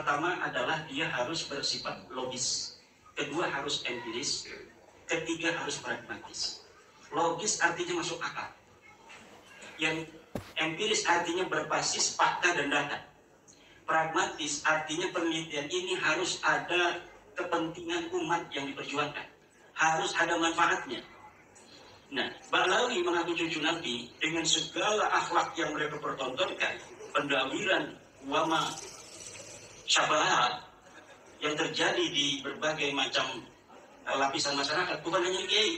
pertama adalah dia harus bersifat logis, kedua harus empiris, ketiga harus pragmatis. Logis artinya masuk akal, yang empiris artinya berbasis fakta dan data. Pragmatis artinya penelitian ini harus ada kepentingan umat yang diperjuangkan, harus ada manfaatnya. Nah, Ba'lawi mengaku cucu Nabi dengan segala akhlak yang mereka pertontonkan, pendawiran, wama, syabahat yang terjadi di berbagai macam lapisan masyarakat, bukan hanya di kiai,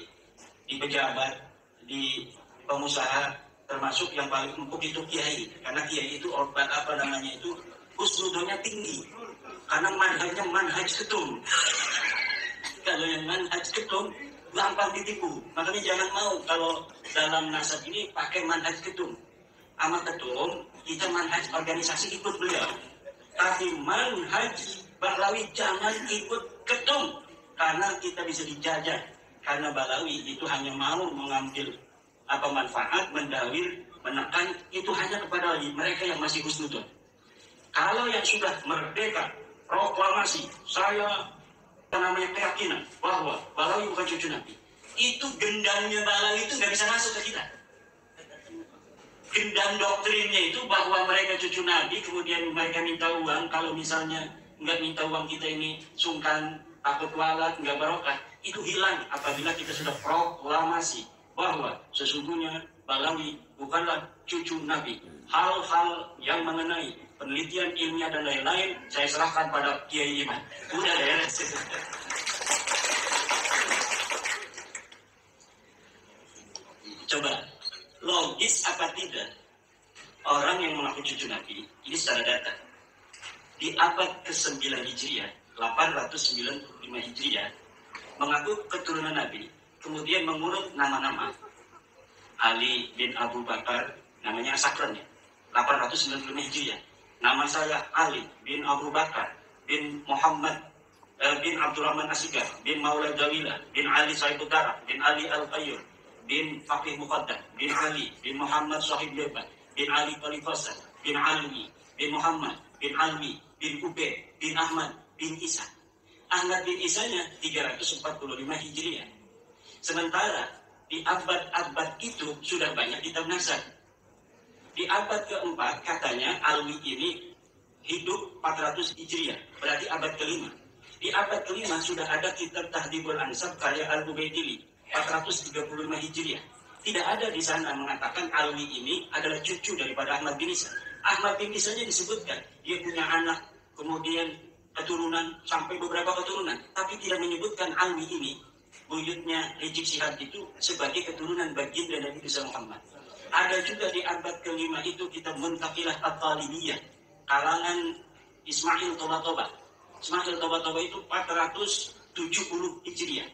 di pejabat, di pengusaha, termasuk yang paling empuk itu kiai, karena kiai itu husnudonya tinggi, karena manhajnya manhaj ketum. Kalau yang manhaj ketum gampang ditipu, makanya jangan mau kalau dalam nasab ini pakai manhaj ketum. Sama ketum kita manhaj organisasi ikut beliau, tapi manhaj Ba'lawi jangan ikut ketum, karena kita bisa dijajah. Karena Ba'lawi itu hanya mau mengambil manfaat, mendawir, menekan itu hanya kepada mereka yang masih husnudon. Kalau yang sudah merdeka, proklamasi, saya keyakinan bahwa Ba'lawi bukan cucu Nabi, itu gendangnya Ba'lawi itu nggak bisa masuk ke kita. Gendang doktrinnya itu bahwa mereka cucu Nabi, kemudian mereka minta uang. Kalau misalnya nggak minta uang, kita ini sungkan, takut walat, nggak barokah, itu hilang apabila kita sudah proklamasi bahwa sesungguhnya Ba'lawi bukanlah cucu Nabi. Hal-hal yang mengenai penelitian ilmiah dan lain-lain saya serahkan pada Kiai Iman. Udah beres. Coba logis apa tidak orang yang mengaku cucu Nabi ini secara data di abad ke-9 Hijriah, 895 Hijriah, mengaku keturunan Nabi, kemudian mengurut nama-nama. Ali bin Abu Bakar, namanya Sakran ya, 895 Hijriah. Nama saya Ali bin Abu Bakar bin Muhammad bin Abdurrahman Asigar bin Maulad Dawila bin Ali Saibudara bin Ali Al-Qayyur bin Faqih Muqaddam bin Ali bin Muhammad Sahib Lebat bin Ali Khalifasan bin Alwi bin Muhammad bin Alwi bin Ubaid bin Ahmad bin Isa. Ahmad bin Isanya 345 Hijriah. Sementara di abad-abad itu sudah banyak kitab nasab. Di abad keempat katanya Alwi ini hidup 400 Hijriah, berarti abad kelima. Di abad kelima sudah ada kitab Tahdhibul Ansab karya Al-Bubaidili, 435 Hijriah. Tidak ada di sana mengatakan Alwi ini adalah cucu daripada Ahmad bin Isa. Ahmad bin Isanya disebutkan dia punya anak, kemudian keturunan sampai beberapa keturunan, tapi tidak menyebutkan Alwi ini, buyutnya Rizik Syihab itu, sebagai keturunan baginda Nabi Muhammad. Ada juga di abad kelima itu kitab Muntaqilah At-Talibiyah kalangan Ismail Toba-Toba. Ismail Toba-Toba itu 470 Hijriah.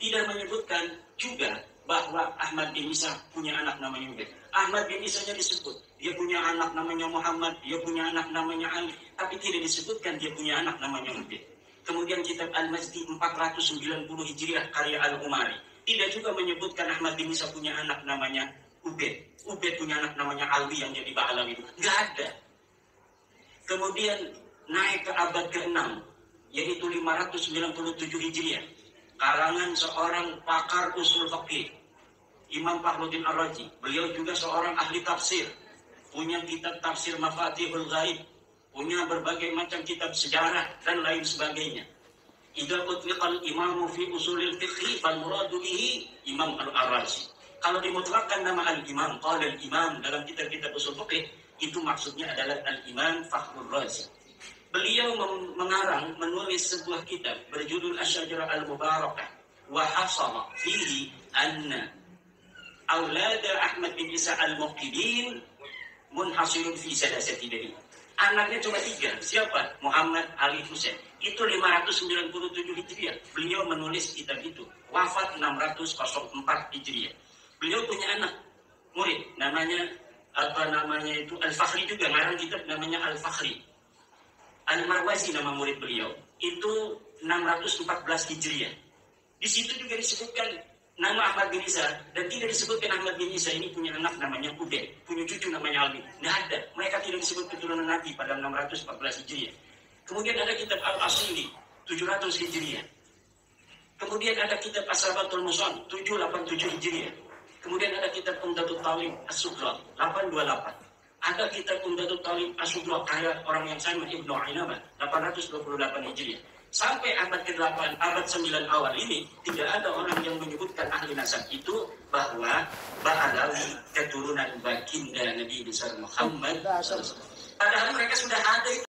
Tidak menyebutkan juga bahwa Ahmad bin Isa punya anak namanya Ubaid. Ahmad bin Isanya disebut dia punya anak namanya Muhammad, dia punya anak namanya Ali, tapi tidak disebutkan dia punya anak namanya Ubaid. Kemudian kitab Al-Mazdi 490 Hijriah karya Al-Umari tidak juga menyebutkan Ahmad bin Isa punya anak namanya Ubaid. Ubaid punya anak namanya Alwi yang jadi Ba'lawi. Nggak ada. Kemudian naik ke abad ke-6, yaitu 597 Hijriah. Karangan seorang pakar usul fikih, Imam Fakhruddin Ar-Razi. Beliau juga seorang ahli tafsir. Punya kitab tafsir Mafatihul Ghaib. Punya berbagai macam kitab sejarah dan lain sebagainya. Idza utliqal imamu fi usulil fiqh fal muradu bihi Imam Al-Razi. Kalau dimutlakkan nama Al-Imam, qala Al-Imam dalam kitab-kitab usul fiqh, itu maksudnya adalah Al-Imam Fakhrul Razi. Beliau menulis sebuah kitab berjudul Asy-Syajarah Al-Mubarakah wa hasara fihi anna aulad Ahmad bin Isa Al-Muqtidin munhasirun fi salasati bani. Anaknya cuma 3. Siapa? Muhammad, Ali, Husain. Itu 597 Hijriah. Beliau menulis kitab itu. Wafat 604 Hijriah. Beliau punya anak, murid, namanya itu Al-Fakhri juga, ngarang kitab namanya Al-Fakhri. Al-Marwazi nama murid beliau, itu 614 Hijriah. Di situ juga disebutkan nama Ahmad bin Isa, dan tidak disebutkan Ahmad bin Isa ini punya anak namanya Ubaid, punya cucu namanya Alwi. Nggak ada, mereka tidak disebut keturunan Nabi pada 614 Hijriah. Kemudian ada kitab Al-Asili 700 Hijriah. Kemudian ada kitab As-Sabatul Musan 787 Hijriah. Kemudian ada kitab Umdatul Talib As-Sughra 828. Ada kitab Umdatul Talib As-Sughra karya orang yang sama Ibnu Ainabah 828 Hijriah. Sampai abad ke-8, abad 9 awal ini tidak ada orang yang menyebutkan ahli nasab itu bahwa Ba'alawi keturunan baginda Nabi besar Muhammad. Padahal mereka sudah ada itu.